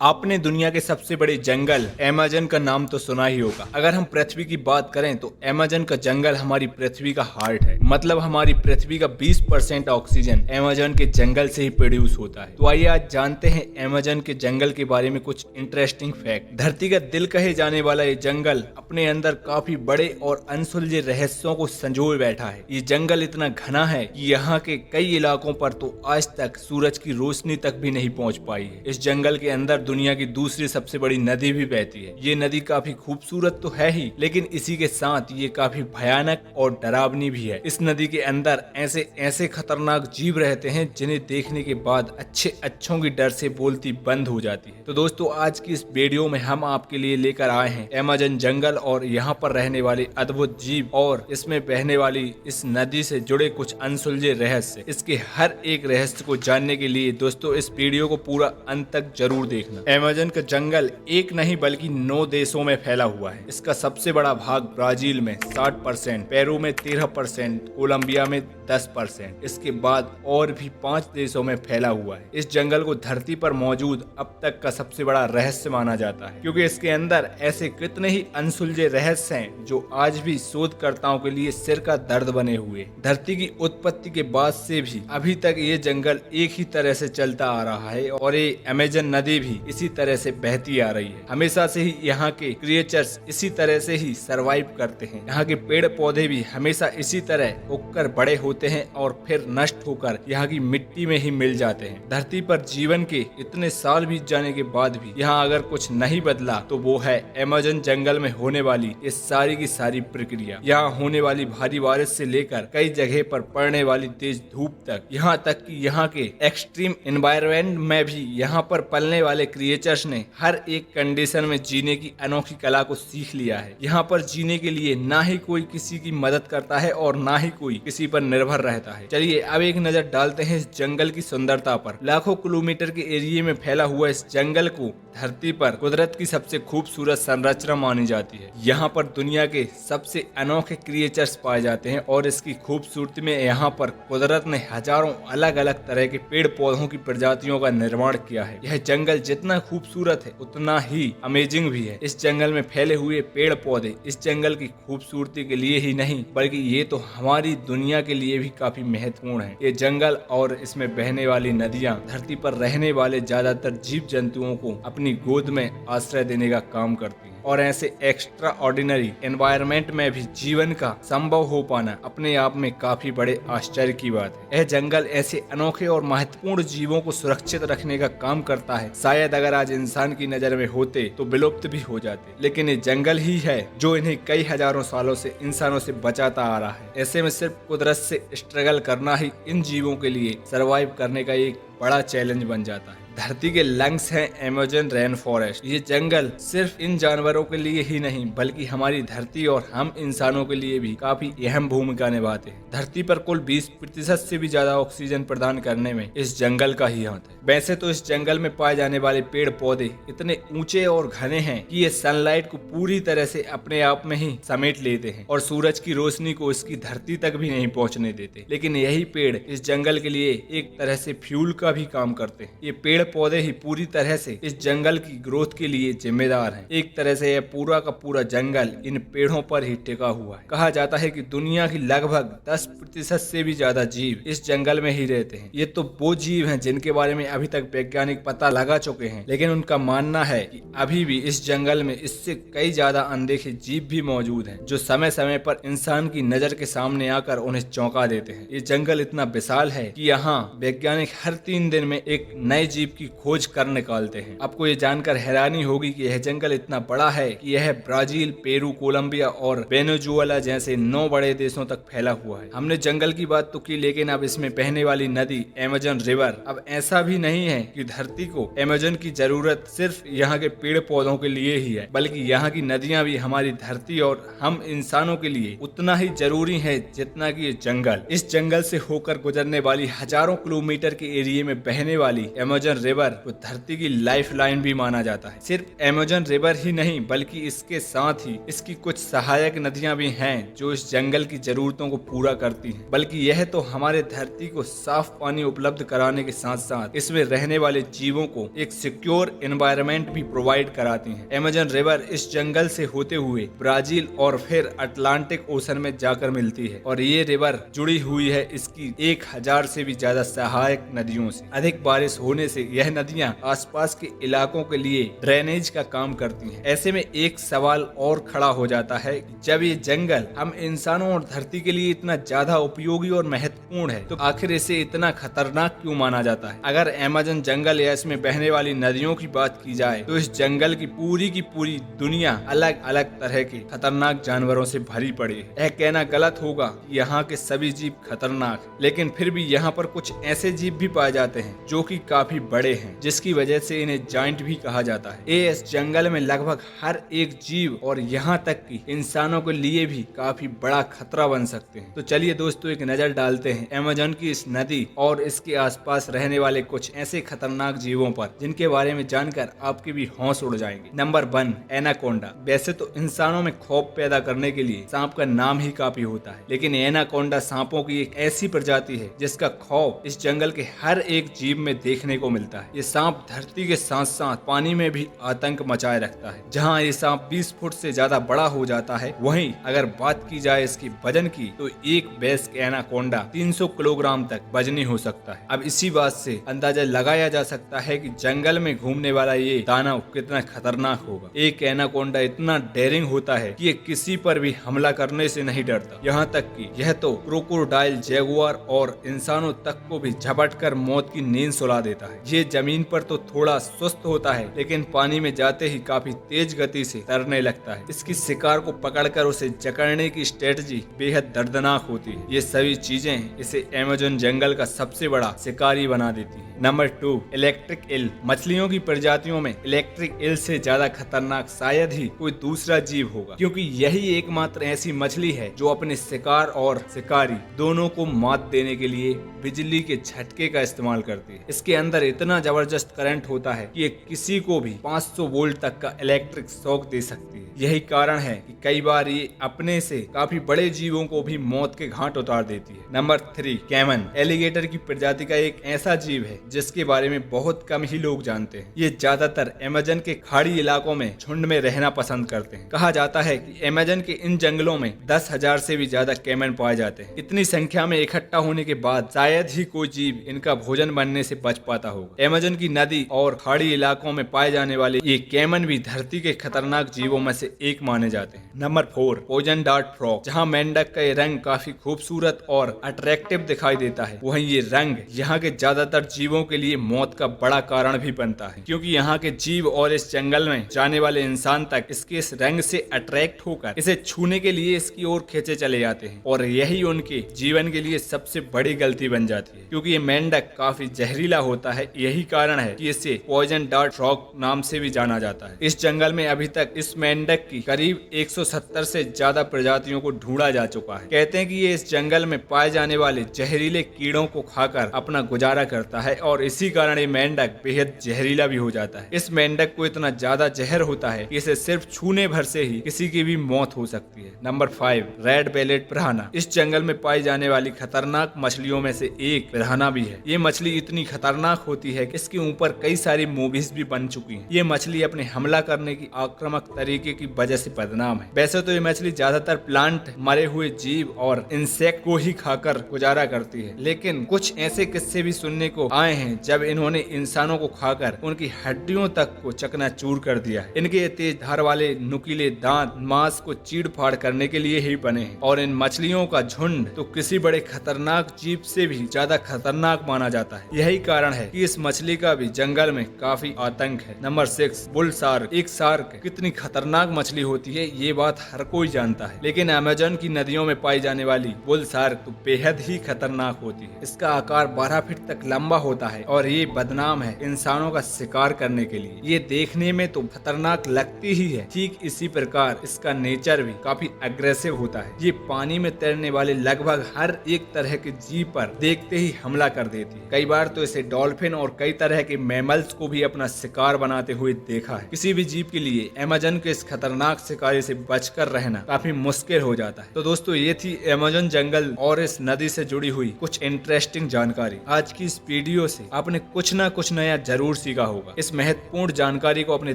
आपने दुनिया के सबसे बड़े जंगल अमेज़न का नाम तो सुना ही होगा। अगर हम पृथ्वी की बात करें तो अमेज़न का जंगल हमारी पृथ्वी का हार्ट है। मतलब हमारी पृथ्वी का 20% ऑक्सीजन अमेज़न के जंगल से ही प्रोड्यूस होता है। तो आइए आज जानते हैं अमेज़न के जंगल के बारे में कुछ इंटरेस्टिंग फैक्ट। धरती का दिल कहे जाने वाला ये जंगल अपने अंदर काफी बड़े और अनसुलझे रहस्यों को संजोए बैठा है। ये जंगल इतना घना है कि यहाँ के कई इलाकों पर तो आज तक सूरज की रोशनी तक भी नहीं पहुँच पाई है। इस जंगल के अंदर दुनिया की दूसरी सबसे बड़ी नदी भी बहती है। ये नदी काफी खूबसूरत तो है ही, लेकिन इसी के साथ ये काफी भयानक और डरावनी भी है। इस नदी के अंदर ऐसे ऐसे खतरनाक जीव रहते हैं जिन्हें देखने के बाद अच्छों की डर से बोलती बंद हो जाती है। तो दोस्तों, आज की इस वीडियो में हम आपके लिए लेकर आए हैं अमेज़न जंगल और यहाँ पर रहने वाले अद्भुत जीव और इसमें बहने वाली इस नदी से जुड़े कुछ अनसुलझे रहस्य। इसके हर एक रहस्य को जानने के लिए दोस्तों इस वीडियो को पूरा अंत तक जरूर देखना। अमेज़न का जंगल एक नहीं बल्कि 9 देशों में फैला हुआ है। इसका सबसे बड़ा भाग ब्राजील में 60%, पेरू में 13%, कोलंबिया में 10%। इसके बाद और भी 5 देशों में फैला हुआ है। इस जंगल को धरती पर मौजूद अब तक का सबसे बड़ा रहस्य माना जाता है, क्योंकि इसके अंदर ऐसे कितने ही अनसुलझे रहस्य हैं जो आज भी शोधकर्ताओं के लिए सिर का दर्द बने हुए। धरती की उत्पत्ति के बाद से भी अभी तक ये जंगल एक ही तरह से चलता आ रहा है और ये अमेज़न नदी भी इसी तरह से बहती आ रही है। हमेशा से ही यहाँ के क्रिएचर्स इसी तरह से ही सरवाइव करते हैं। यहाँ के पेड़ पौधे भी हमेशा इसी तरह उगकर बड़े होते हैं और फिर नष्ट होकर यहाँ की मिट्टी में ही मिल जाते हैं। धरती पर जीवन के इतने साल बीत जाने के बाद भी यहाँ अगर कुछ नहीं बदला तो वो है अमेज़न जंगल में होने वाली ये सारी की सारी प्रक्रिया। यहाँ होने वाली भारी बारिश से लेकर कई जगह पर पड़ने वाली तेज धूप तक, यहाँ तक कि यहाँ के एक्सट्रीम एनवायरनमेंट में भी यहाँ पर पलने वाले क्रिएचर्स ने हर एक कंडीशन में जीने की अनोखी कला को सीख लिया है। यहाँ पर जीने के लिए ना ही कोई किसी की मदद करता है और ना ही कोई किसी पर निर्भर रहता है। चलिए अब एक नजर डालते हैं इस जंगल की सुंदरता पर। लाखों किलोमीटर के एरिया में फैला हुआ इस जंगल को धरती पर कुदरत की सबसे खूबसूरत संरचना मानी जाती है। यहाँ पर दुनिया के सबसे अनोखे क्रिएचर्स पाए जाते हैं और इसकी खूबसूरती में यहाँ पर कुदरत ने हजारों अलग अलग तरह के पेड़ पौधों की प्रजातियों का निर्माण किया है। यह जंगल जितना खूबसूरत है उतना ही अमेजिंग भी है। इस जंगल में फैले हुए पेड़ पौधे इस जंगल की खूबसूरती के लिए ही नहीं बल्कि ये तो हमारी दुनिया के लिए भी काफी महत्वपूर्ण है। ये जंगल और इसमें बहने वाली नदियां धरती पर रहने वाले ज्यादातर जीव जंतुओं को अपनी गोद में आश्रय देने का काम करती है और ऐसे एक्स्ट्रा ऑर्डिनरी एनवायरनमेंट में भी जीवन का संभव हो पाना अपने आप में काफी बड़े आश्चर्य की बात है। यह जंगल ऐसे अनोखे और महत्वपूर्ण जीवों को सुरक्षित रखने का काम करता है। शायद अगर आज इंसान की नजर में होते तो विलुप्त भी हो जाते, लेकिन ये जंगल ही है जो इन्हें कई हजारों सालों से इंसानों से बचाता आ रहा है। ऐसे में सिर्फ कुदरत से स्ट्रगल करना ही इन जीवों के लिए सरवाइव करने का एक बड़ा चैलेंज बन जाता है। धरती के लंग्स हैं अमेज़न रेन फॉरेस्ट। ये जंगल सिर्फ इन जानवरों के लिए ही नहीं बल्कि हमारी धरती और हम इंसानों के लिए भी काफी अहम भूमिका निभाते हैं। धरती पर कुल 20% से भी ज्यादा ऑक्सीजन प्रदान करने में इस जंगल का ही हाथ है। वैसे तो इस जंगल में पाए जाने वाले पेड़ पौधे इतने ऊंचे और घने हैं कि ये सनलाइट को पूरी तरह से अपने आप में ही समेट लेते हैं और सूरज की रोशनी को इसकी धरती तक भी नहीं पहुंचने देते। लेकिन यही पेड़ इस जंगल के लिए एक तरह से फ्यूल का भी काम करते हैं। ये पेड़ पौधे ही पूरी तरह से इस जंगल की ग्रोथ के लिए जिम्मेदार हैं। एक तरह से यह पूरा का पूरा जंगल इन पेड़ों पर ही टिका हुआ है। कहा जाता है कि दुनिया की लगभग 10% से भी ज्यादा जीव इस जंगल में ही रहते हैं। ये तो वो जीव हैं जिनके बारे में अभी तक वैज्ञानिक पता लगा चुके हैं, लेकिन उनका मानना है कि अभी भी इस जंगल में इससे कई ज्यादा अनदेखे जीव भी मौजूद हैं जो समय समय पर इंसान की नजर के सामने आकर उन्हें चौंका देते हैं। ये जंगल इतना विशाल है कि यहाँ वैज्ञानिक हर 3 दिन में एक नए जीव की खोज कर निकालते हैं। आपको ये जानकर हैरानी होगी कि यह जंगल इतना बड़ा है कि यह ब्राजील, पेरू, कोलंबिया और वेनेजुएला जैसे 9 बड़े देशों तक फैला हुआ है। हमने जंगल की बात तो की, लेकिन अब इसमें बहने वाली नदी अमेज़न रिवर। अब ऐसा भी नहीं है कि धरती को अमेज़न की जरूरत सिर्फ यहाँ के पेड़ पौधों के लिए ही है, बल्कि यहाँ की नदियाँ भी हमारी धरती और हम इंसानों के लिए उतना ही जरूरी है जितना कि ये जंगल। इस जंगल से होकर गुजरने वाली हजारों किलोमीटर के एरिया में बहने वाली अमेज़न रिवर को धरती की लाइफलाइन भी माना जाता है। सिर्फ अमेजन रिवर ही नहीं बल्कि इसके साथ ही इसकी कुछ सहायक नदियां भी हैं जो इस जंगल की जरूरतों को पूरा करती हैं। बल्कि यह तो हमारे धरती को साफ पानी उपलब्ध कराने के साथ साथ इसमें रहने वाले जीवों को एक सिक्योर एनवायरनमेंट भी प्रोवाइड कराती हैं। अमेजन रिवर इस जंगल से होते हुए ब्राजील और फिर अटलांटिक ओशन में जाकर मिलती है और ये रिवर जुड़ी हुई है इसकी 1000 से भी ज्यादा सहायक नदियों से। अधिक बारिश होने से यह नदियां आसपास के इलाकों के लिए ड्रेनेज का काम करती हैं। ऐसे में एक सवाल और खड़ा हो जाता है कि जब ये जंगल हम इंसानों और धरती के लिए इतना ज्यादा उपयोगी और महत्वपूर्ण है तो आखिर इसे इतना खतरनाक क्यों माना जाता है। अगर अमेजन जंगल या इसमें बहने वाली नदियों की बात की जाए तो इस जंगल की पूरी दुनिया अलग अलग तरह के खतरनाक जानवरों से भरी पड़ी है। यह कहना गलत होगा कि यहाँ के सभी जीव खतरनाक हैं, लेकिन फिर भी यहाँ पर कुछ ऐसे जीव भी पाए जाते हैं जो कि काफी बड़े हैं, जिसकी वजह से इन्हें जायंट भी कहा जाता है। ये इस जंगल में लगभग हर एक जीव और यहाँ तक कि इंसानों के लिए भी काफी बड़ा खतरा बन सकते हैं। तो चलिए दोस्तों एक नजर डालते हैं अमेजन की इस नदी और इसके आसपास रहने वाले कुछ ऐसे खतरनाक जीवों पर जिनके बारे में जानकर आपके भी होश उड़ जाएंगे। Number 1, anaconda. वैसे तो इंसानों में खौफ पैदा करने के लिए सांप का नाम ही काफी होता है, लेकिन एनाकोंडा सांपों की एक ऐसी प्रजाति है जिसका खौफ इस जंगल के हर एक जीव में देखने को मिलता है। ये सांप धरती के साथ साथ पानी में भी आतंक मचाए रखता है। जहाँ ये सांप 20 फुट से ज्यादा बड़ा हो जाता है, वहीं अगर बात की जाए इसके वजन की तो एक वयस्क एनाकोंडा 300 किलोग्राम तक वजनी हो सकता है। अब इसी बात से अंदाजा लगाया जा सकता है कि जंगल में घूमने वाला ये दानव कितना खतरनाक होगा। एक एनाकोंडा इतना डेयरिंग होता है कि ये किसी पर भी हमला करने से नहीं डरता। यहाँ तक कि यह तो क्रोकोडाइल, जैगुआर और इंसानों तक को भी झपट कर मौत की नींद सुला देता है। ये जमीन पर तो थोड़ा सुस्त होता है, लेकिन पानी में जाते ही काफी तेज गति से तैरने लगता है। इसकी शिकार को पकड़कर उसे जकड़ने की स्ट्रेटजी बेहद दर्दनाक होती है। ये सभी चीजें इसे अमेजन जंगल का सबसे बड़ा शिकारी बना देती है। Number 2, electric eel. मछलियों की प्रजातियों में इलेक्ट्रिक ईल से ज्यादा खतरनाक शायद ही कोई दूसरा जीव होगा, क्योंकि यही एकमात्र ऐसी मछली है जो अपने शिकार और शिकारी दोनों को मात देने के लिए बिजली के झटके का इस्तेमाल करती है। इसके अंदर इतना जबरदस्त करंट होता है कि ये किसी को भी 500 वोल्ट तक का इलेक्ट्रिक शॉक दे सकती है। यही कारण है कि कई बार ये अपने से काफी बड़े जीवों को भी मौत के घाट उतार देती है। Number 3, caiman. एलिगेटर की प्रजाति का एक ऐसा जीव है जिसके बारे में बहुत कम ही लोग जानते हैं। ये ज्यादातर अमेजन के खाड़ी इलाकों में झुंड में रहना पसंद करते हैं। कहा जाता है कि अमेजन के इन जंगलों में 10,000 से भी ज्यादा कैमन पाए जाते हैं। इतनी संख्या में इकट्ठा होने के बाद शायद ही कोई जीव इनका भोजन बनने से बच पाता होगा। अमेजन की नदी और खाड़ी इलाकों में पाए जाने वाले ये कैमन भी धरती के खतरनाक जीवों में से एक माने जाते हैं। Number 4, poison dart frog. जहाँ मेंढक का ये रंग काफी खूबसूरत और अट्रैक्टिव दिखाई देता है, वहीं ये रंग यहाँ के ज्यादातर जीवों के लिए मौत का बड़ा कारण भी बनता है, क्योंकि यहाँ के जीव और इस जंगल में जाने वाले इंसान तक इसके इस रंग से अट्रैक्ट होकर इसे छूने के लिए इसकी ओर खींचे चले जाते हैं और यही उनके जीवन के लिए सबसे बड़ी गलती बन जाती है, क्योंकि ये मेंढक काफी जहरीला होता है। यही कारण है कि इसे पॉइजन डार्ट फ्रॉग नाम से भी जाना जाता है। इस जंगल में अभी तक इस मेंढक की करीब 170 से ज्यादा प्रजातियों को ढूंढा जा चुका है। कहते हैं कि ये इस जंगल में पाए जाने वाले जहरीले कीड़ों को खाकर अपना गुजारा करता है और इसी कारण ये मेंढक बेहद जहरीला भी हो जाता है। इस मेंढक को इतना ज्यादा जहर होता है कि इसे सिर्फ छूने भर से ही किसी की भी मौत हो सकती है। Number 5, red ballot piranha. इस जंगल में पाई जाने वाली खतरनाक मछलियों में से एक पिरान्हा भी है। ये मछली इतनी खतरनाक होती है कि इसके ऊपर कई सारी मूवीज भी बन चुकी हैं। ये मछली अपने हमला करने की आक्रामक तरीके की वजह से बदनाम है। वैसे तो ये मछली ज्यादातर प्लांट, मरे हुए जीव और इंसेक्ट को ही खाकर गुजारा करती है, लेकिन कुछ ऐसे किस्से भी सुनने को आए हैं जब इन्होंने इंसानों को खाकर उनकी हड्डियों तक को चकनाचूर कर दिया है। इनके तेज धार वाले नुकीले दांत मांस को चीड़ फाड़ करने के लिए ही बने हैं और इन मछलियों का झुंड तो किसी बड़े खतरनाक जीव से भी ज्यादा खतरनाक माना जाता है। यही कारण है कि इस मछली का भी जंगल में काफी आतंक है। Number 6, bull shark. एक शार्क कितनी खतरनाक मछली होती है ये बात हर कोई जानता है, लेकिन अमेजन की नदियों में पाई जाने वाली बुल शार्क तो बेहद ही खतरनाक होती है। इसका आकार 12 फीट तक लंबा होता है और ये बदनाम है इंसानों का शिकार करने के लिए। ये देखने में तो खतरनाक लगती ही है, ठीक इसी प्रकार इसका नेचर भी काफी अग्रेसिव होता है। ये पानी में तैरने वाले लगभग हर एक तरह के जीव पर देखते ही हमला कर देती है। कई बार तो इसे डॉल्फिन और और कई तरह के मैमल्स को भी अपना शिकार बनाते हुए देखा है। किसी भी जीव के लिए अमेज़न के इस खतरनाक शिकारी से बचकर रहना काफी मुश्किल हो जाता है। तो दोस्तों ये थी अमेज़न जंगल और इस नदी से जुड़ी हुई कुछ इंटरेस्टिंग जानकारी। आज की इस वीडियो से आपने कुछ ना कुछ नया जरूर सीखा होगा। इस महत्वपूर्ण जानकारी को अपने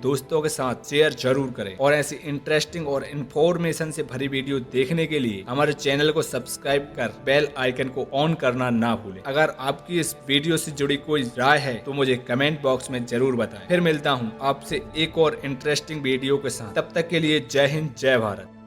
दोस्तों के साथ शेयर जरूर करें और ऐसी इंटरेस्टिंग और इंफॉर्मेशन से भरी वीडियो देखने के लिए हमारे चैनल को सब्सक्राइब कर बेल आइकन को ऑन करना ना भूलें। अगर आपकी इस वीडियो से जुड़ी कोई राय है तो मुझे कमेंट बॉक्स में जरूर बताएं। फिर मिलता हूँ आपसे एक और इंटरेस्टिंग वीडियो के साथ। तब तक के लिए जय हिंद, जय भारत।